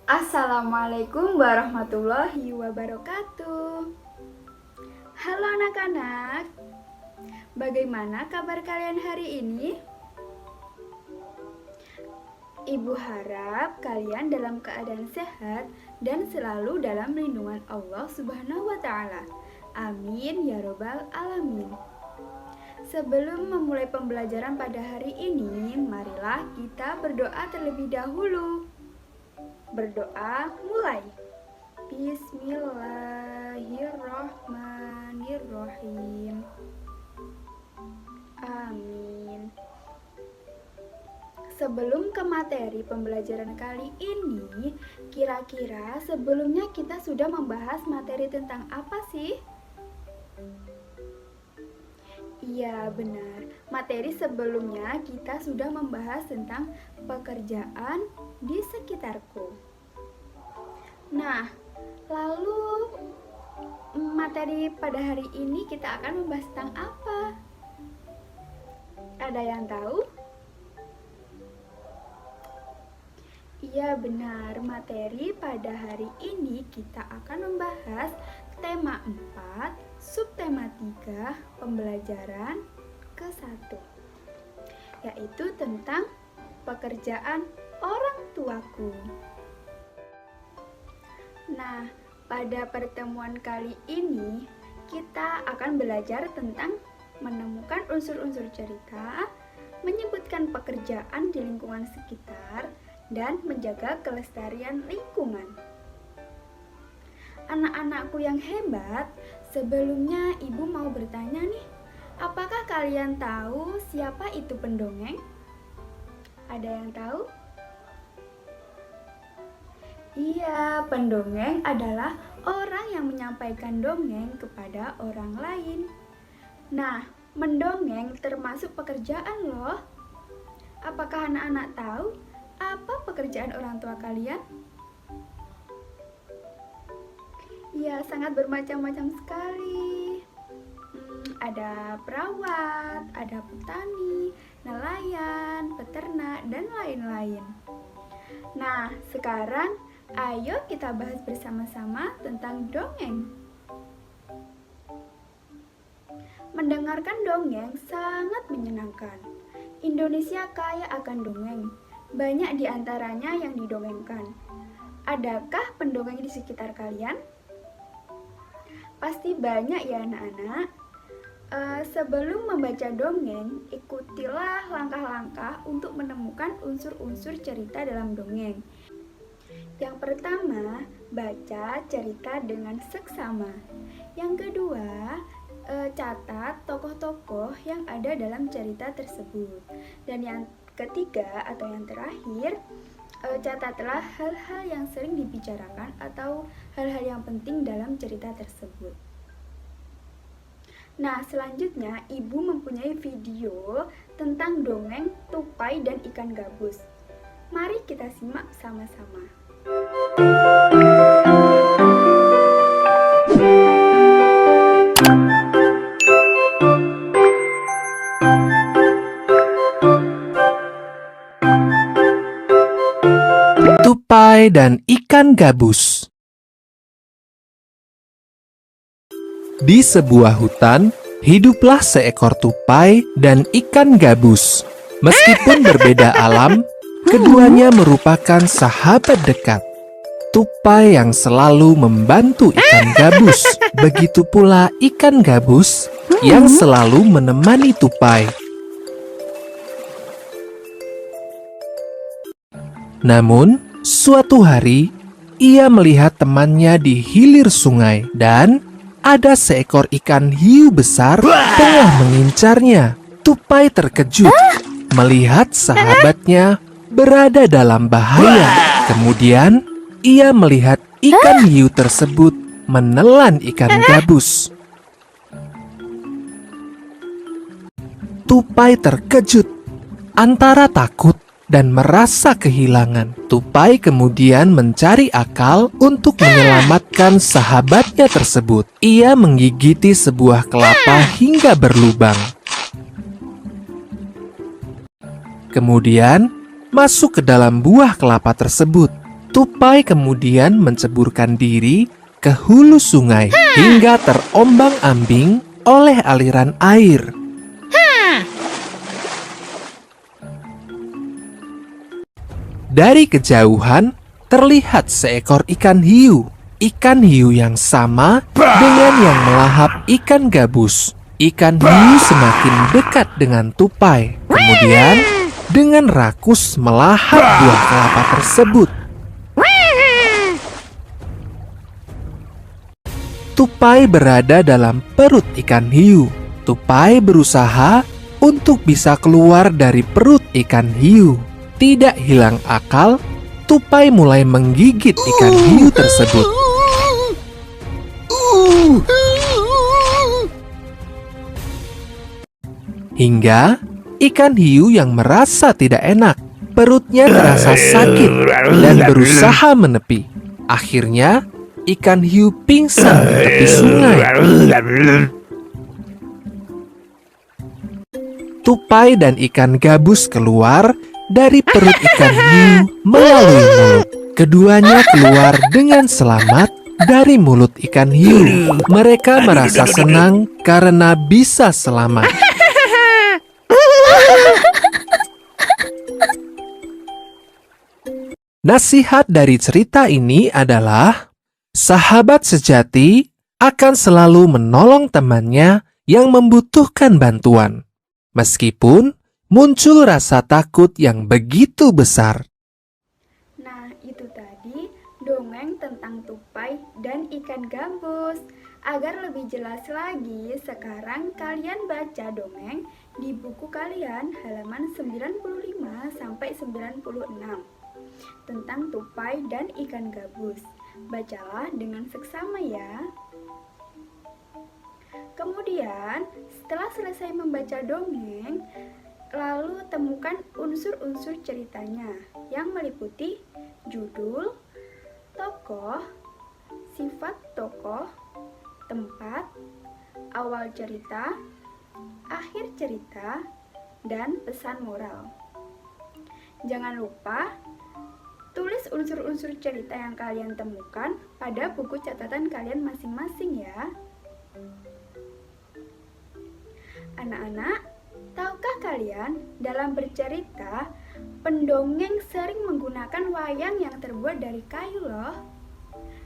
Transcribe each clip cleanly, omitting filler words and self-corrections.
Assalamualaikum warahmatullahi wabarakatuh. Halo anak-anak, bagaimana kabar kalian hari ini? Ibu harap kalian dalam keadaan sehat dan selalu dalam lindungan Allah Subhanahu wa Ta'ala. Amin ya Robbal 'Alamin. Sebelum memulai pembelajaran pada hari ini, marilah kita berdoa terlebih dahulu. Berdoa mulai. Bismillahirrahmanirrahim. Amin. Sebelum ke materi pembelajaran kali ini, kira-kira sebelumnya kita sudah membahas materi tentang apa sih? Iya, benar. Materi sebelumnya kita sudah membahas tentang pekerjaan di sekitarku. Nah, lalu materi pada hari ini kita akan membahas tentang apa? Ada yang tahu? Iya, benar. Materi pada hari ini kita akan membahas tema 4, subtema 3, pembelajaran ke-1, yaitu tentang pekerjaan orang tuaku. Nah, pada pertemuan kali ini kita akan belajar tentang menemukan unsur-unsur cerita, menyebutkan pekerjaan di lingkungan sekitar, dan menjaga kelestarian lingkungan. Anak-anakku yang hebat, sebelumnya ibu mau bertanya nih, apakah kalian tahu siapa itu pendongeng? Ada yang tahu? Iya, pendongeng adalah orang yang menyampaikan dongeng kepada orang lain. Nah, mendongeng termasuk pekerjaan loh. Apakah anak-anak tahu apa pekerjaan orang tua kalian? Ya, sangat bermacam-macam sekali. Ada perawat, ada petani, nelayan, peternak, dan lain-lain. Nah, sekarang ayo kita bahas bersama-sama tentang dongeng. Mendengarkan dongeng sangat menyenangkan. Indonesia kaya akan dongeng. Banyak di antaranya yang didongengkan. Adakah pendongeng di sekitar kalian? Pasti banyak ya anak-anak. Sebelum membaca dongeng, ikutilah langkah-langkah untuk menemukan unsur-unsur cerita dalam dongeng. Yang pertama, baca cerita dengan seksama. Yang kedua, catat tokoh-tokoh yang ada dalam cerita tersebut. Dan yang ketiga atau yang terakhir, catatlah hal-hal yang sering dibicarakan atau hal-hal yang penting dalam cerita tersebut. Nah, selanjutnya ibu mempunyai video tentang dongeng tupai dan ikan gabus. Mari kita simak sama-sama. Tupai dan ikan gabus. Di sebuah hutan, hiduplah seekor tupai dan ikan gabus. Meskipun berbeda alam, keduanya merupakan sahabat dekat. Tupai yang selalu membantu ikan gabus, begitu pula ikan gabus yang selalu menemani tupai. Namun, suatu hari, ia melihat temannya di hilir sungai dan ada seekor ikan hiu besar tengah mengincarnya. Tupai terkejut melihat sahabatnya berada dalam bahaya. Kemudian, ia melihat ikan hiu tersebut menelan ikan gabus. Tupai terkejut antara takut dan merasa kehilangan. Tupai kemudian mencari akal untuk menyelamatkan sahabatnya tersebut. Ia menggigiti sebuah kelapa hingga berlubang. Kemudian masuk ke dalam buah kelapa tersebut. Tupai kemudian menceburkan diri ke hulu sungai hingga terombang-ambing oleh aliran air. Dari kejauhan terlihat seekor ikan hiu. Ikan hiu yang sama dengan yang melahap ikan gabus. Ikan hiu semakin dekat dengan tupai. Kemudian dengan rakus melahap buah kelapa tersebut. Tupai berada dalam perut ikan hiu. Tupai berusaha untuk bisa keluar dari perut ikan hiu. Tidak hilang akal, tupai mulai menggigit ikan hiu tersebut. Hingga ikan hiu yang merasa tidak enak, perutnya terasa sakit dan berusaha menepi. Akhirnya, ikan hiu pingsan di tepi sungai. Tupai dan ikan gabus keluar dari perut ikan hiu melalui mulut. Keduanya keluar dengan selamat dari mulut ikan hiu. Mereka merasa senang karena bisa selamat. Nasihat dari cerita ini adalah sahabat sejati akan selalu menolong temannya yang membutuhkan bantuan, meskipun muncul rasa takut yang begitu besar. Nah, itu tadi dongeng tentang tupai dan ikan gabus. Agar lebih jelas lagi, sekarang kalian baca dongeng di buku kalian halaman 95 sampai 96 tentang tupai dan ikan gabus. Bacalah dengan seksama ya. Kemudian, setelah selesai membaca dongeng, lalu temukan unsur-unsur ceritanya yang meliputi judul, tokoh, sifat tokoh, tempat, awal cerita, akhir cerita, dan pesan moral. Jangan lupa tulis unsur-unsur cerita yang kalian temukan pada buku catatan kalian masing-masing ya. Anak-anak, tahukah kalian dalam bercerita, pendongeng sering menggunakan wayang yang terbuat dari kayu loh.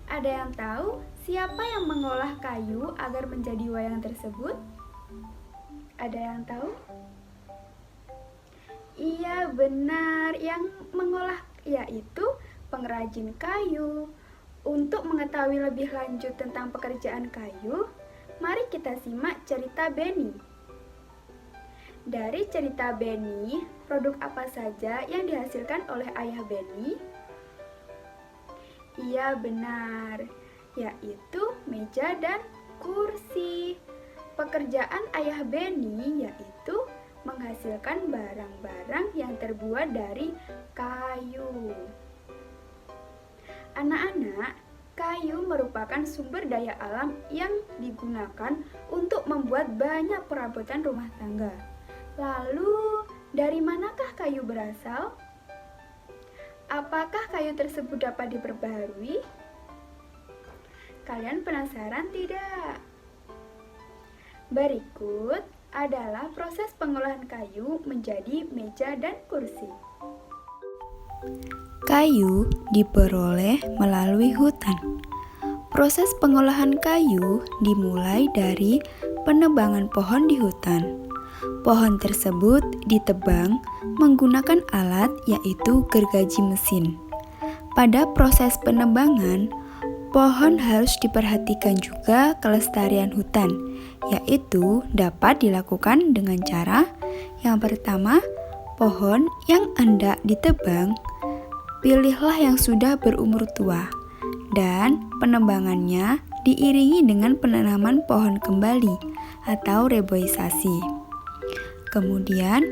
Ada yang tahu siapa yang mengolah kayu agar menjadi wayang tersebut? Ada yang tahu? Iya benar, yang mengolah yaitu pengrajin kayu. Untuk mengetahui lebih lanjut tentang pekerjaan kayu, mari kita simak cerita Benny. Dari cerita Benny, produk apa saja yang dihasilkan oleh ayah Benny? Iya benar, yaitu meja dan kursi. Pekerjaan ayah Benny yaitu menghasilkan barang-barang yang terbuat dari kayu. Anak-anak, kayu merupakan sumber daya alam yang digunakan untuk membuat banyak perabotan rumah tangga. Lalu, dari manakah kayu berasal? Apakah kayu tersebut dapat diperbaharui? Kalian penasaran tidak? Berikut adalah proses pengolahan kayu menjadi meja dan kursi. Kayu diperoleh melalui hutan. Proses pengolahan kayu dimulai dari penebangan pohon di hutan. Pohon tersebut ditebang menggunakan alat yaitu gergaji mesin. Pada proses penebangan, pohon harus diperhatikan juga kelestarian hutan, yaitu dapat dilakukan dengan cara yang pertama, pohon yang hendak ditebang, pilihlah yang sudah berumur tua, dan penebangannya diiringi dengan penanaman pohon kembali atau reboisasi. Kemudian,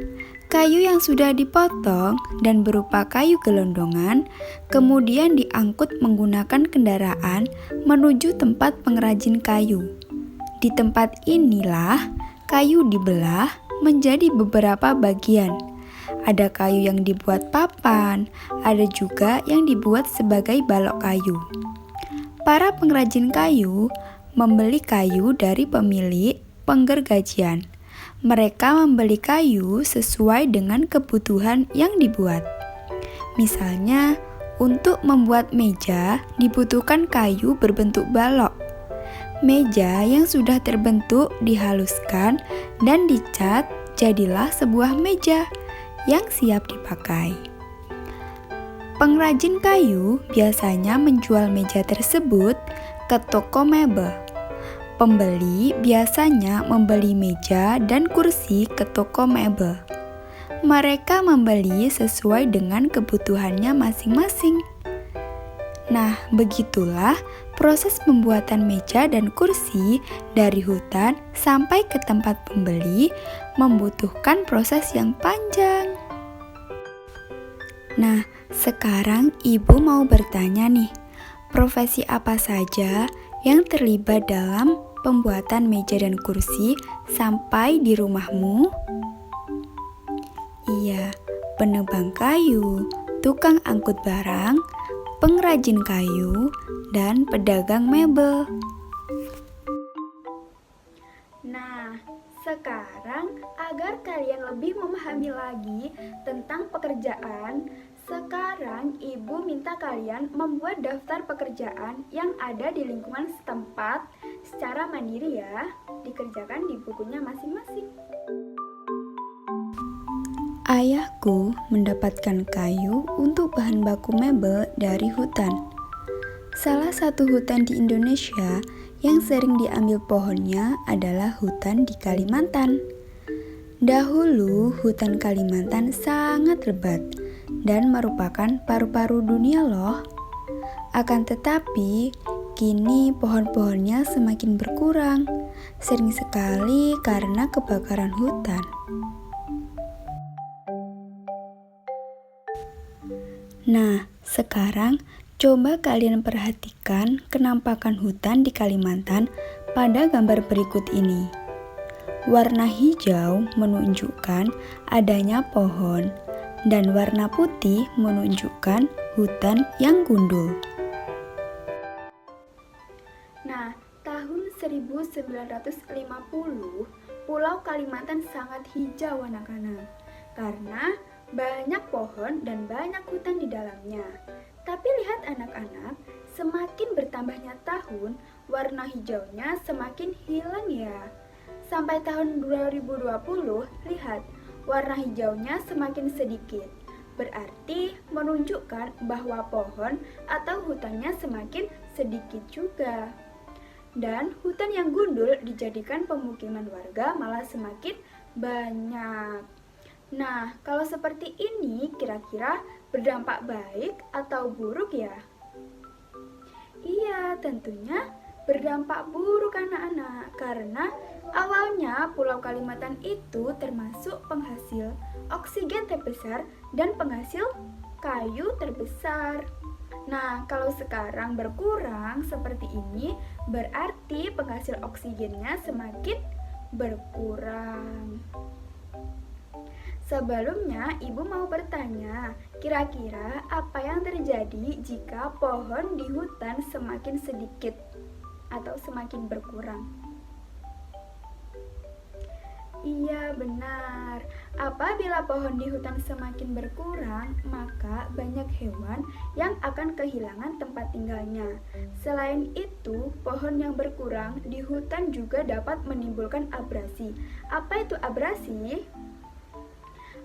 kayu yang sudah dipotong dan berupa kayu gelondongan kemudian diangkut menggunakan kendaraan menuju tempat pengrajin kayu. Di tempat inilah kayu dibelah menjadi beberapa bagian. ada kayu yang dibuat papan, ada juga yang dibuat sebagai balok kayu. Para pengrajin kayu membeli kayu dari pemilik penggergajian. Mereka membeli kayu sesuai dengan kebutuhan yang dibuat. Misalnya, untuk membuat meja dibutuhkan kayu berbentuk balok. Meja yang sudah terbentuk dihaluskan dan dicat, jadilah sebuah meja yang siap dipakai. Pengrajin kayu biasanya menjual meja tersebut ke toko mebel. Pembeli biasanya membeli meja dan kursi ke toko mebel. Mereka membeli sesuai dengan kebutuhannya masing-masing. Nah, begitulah proses pembuatan meja dan kursi dari hutan sampai ke tempat pembeli membutuhkan proses yang panjang. Nah, sekarang ibu mau bertanya nih, profesi apa saja yang terlibat dalam pembuatan meja dan kursi sampai di rumahmu? Iya, penebang kayu, tukang angkut barang, pengrajin kayu, dan pedagang mebel. Nah, sekarang agar kalian lebih memahami lagi tentang pekerjaan, sekarang ibu minta kalian membuat daftar pekerjaan yang ada di lingkungan setempat secara mandiri ya, dikerjakan di bukunya masing-masing. Ayahku mendapatkan kayu untuk bahan baku mebel dari hutan. Salah satu hutan di Indonesia yang sering diambil pohonnya adalah hutan di Kalimantan. Dahulu, hutan Kalimantan sangat lebat dan merupakan paru-paru dunia loh. Akan tetapi, kini pohon-pohonnya semakin berkurang, sering sekali karena kebakaran hutan. Nah, sekarang coba kalian perhatikan kenampakan hutan di Kalimantan pada gambar berikut ini. Warna hijau menunjukkan adanya pohon, dan warna putih menunjukkan hutan yang gundul. Nah, tahun 1950, Pulau Kalimantan sangat hijau anak-anak, karena banyak pohon dan banyak hutan di dalamnya. Tapi lihat anak-anak, semakin bertambahnya tahun, warna hijaunya semakin hilang ya. Sampai tahun 2020, lihat, warna hijaunya semakin sedikit. Berarti menunjukkan bahwa pohon atau hutannya semakin sedikit juga. Dan hutan yang gundul dijadikan pemukiman warga malah semakin banyak. Nah, kalau seperti ini kira-kira berdampak baik atau buruk ya? Iya, tentunya berdampak buruk anak-anak, karena awalnya Pulau Kalimantan itu termasuk penghasil oksigen terbesar dan penghasil kayu terbesar. Nah, kalau sekarang berkurang seperti ini, berarti penghasil oksigennya semakin berkurang. Sebelumnya, ibu mau bertanya, kira-kira apa yang terjadi jika pohon di hutan semakin sedikit atau semakin berkurang? Iya, benar. Apabila pohon di hutan semakin berkurang, maka banyak hewan yang akan kehilangan tempat tinggalnya. Selain itu, pohon yang berkurang di hutan juga dapat menimbulkan abrasi. Apa itu abrasi?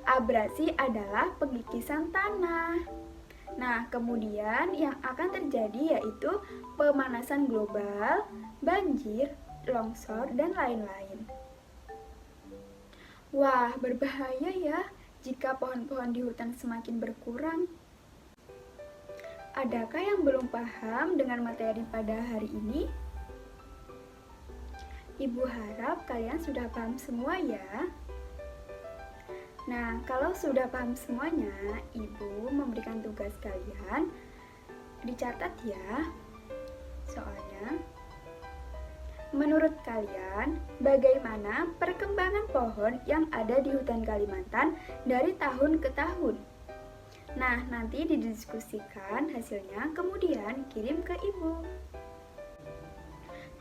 Abrasi adalah pengikisan tanah. Nah, kemudian yang akan terjadi yaitu pemanasan global, banjir, longsor, dan lain-lain. Wah, berbahaya ya jika pohon-pohon di hutan semakin berkurang. Adakah yang belum paham dengan materi pada hari ini? Ibu harap kalian sudah paham semua ya. Nah, kalau sudah paham semuanya, Ibu memberikan tugas kalian, dicatat ya soalnya. menurut kalian bagaimana perkembangan pohon yang ada di hutan Kalimantan dari tahun ke tahun? Nah, nanti didiskusikan hasilnya, kemudian kirim ke Ibu.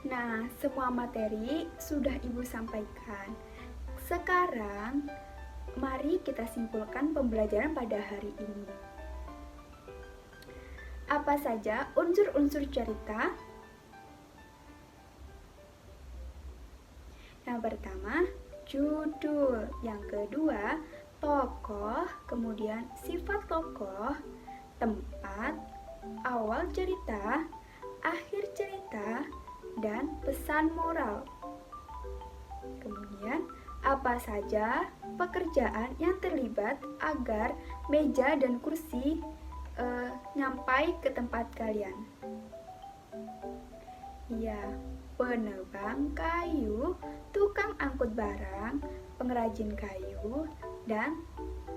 Nah, semua materi sudah Ibu sampaikan. Sekarang, mari kita simpulkan pembelajaran pada hari ini. Apa saja unsur-unsur cerita? Yang pertama, judul. Yang kedua, tokoh, kemudian sifat tokoh, tempat, awal cerita, akhir cerita, dan pesan moral. Kemudian, apa saja pekerjaan yang terlibat agar meja dan kursi nyampai ke tempat kalian? Ya, penebang kayu, tukang angkut barang, pengrajin kayu, dan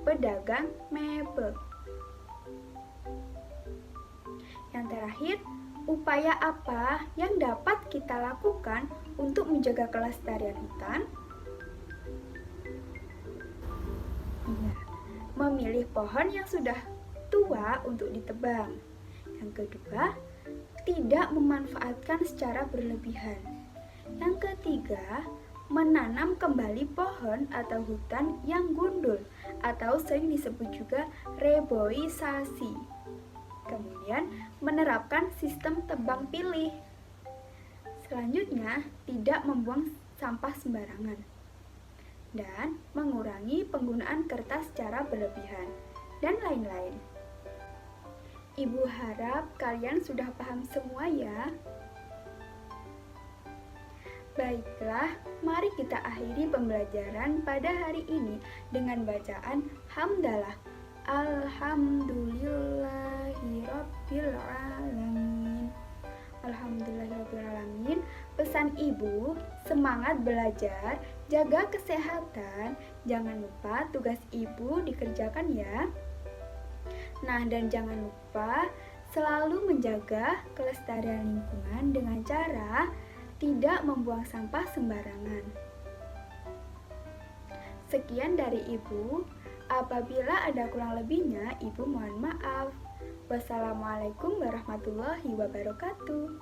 pedagang mebel. Yang terakhir, upaya apa yang dapat kita lakukan untuk menjaga kelestarian hutan? Iya, memilih pohon yang sudah tua untuk ditebang. Yang kedua, tidak memanfaatkan secara berlebihan. Yang ketiga, menanam kembali pohon atau hutan yang gundul atau sering disebut juga reboisasi. Kemudian, menerapkan sistem tebang pilih. Selanjutnya, tidak membuang sampah sembarangan dan mengurangi penggunaan kertas secara berlebihan dan lain-lain. Ibu harap kalian sudah paham semua ya. Baiklah, mari kita akhiri pembelajaran pada hari ini dengan bacaan hamdalah. Alhamdulillahirobbilalamin. Alhamdulillahirobbilalamin. Pesan Ibu, semangat belajar, jaga kesehatan, jangan lupa tugas Ibu dikerjakan ya. Nah, dan jangan lupa selalu menjaga kelestarian lingkungan dengan cara tidak membuang sampah sembarangan. Sekian dari Ibu. Apabila ada kurang lebihnya, Ibu mohon maaf. Wassalamualaikum warahmatullahi wabarakatuh.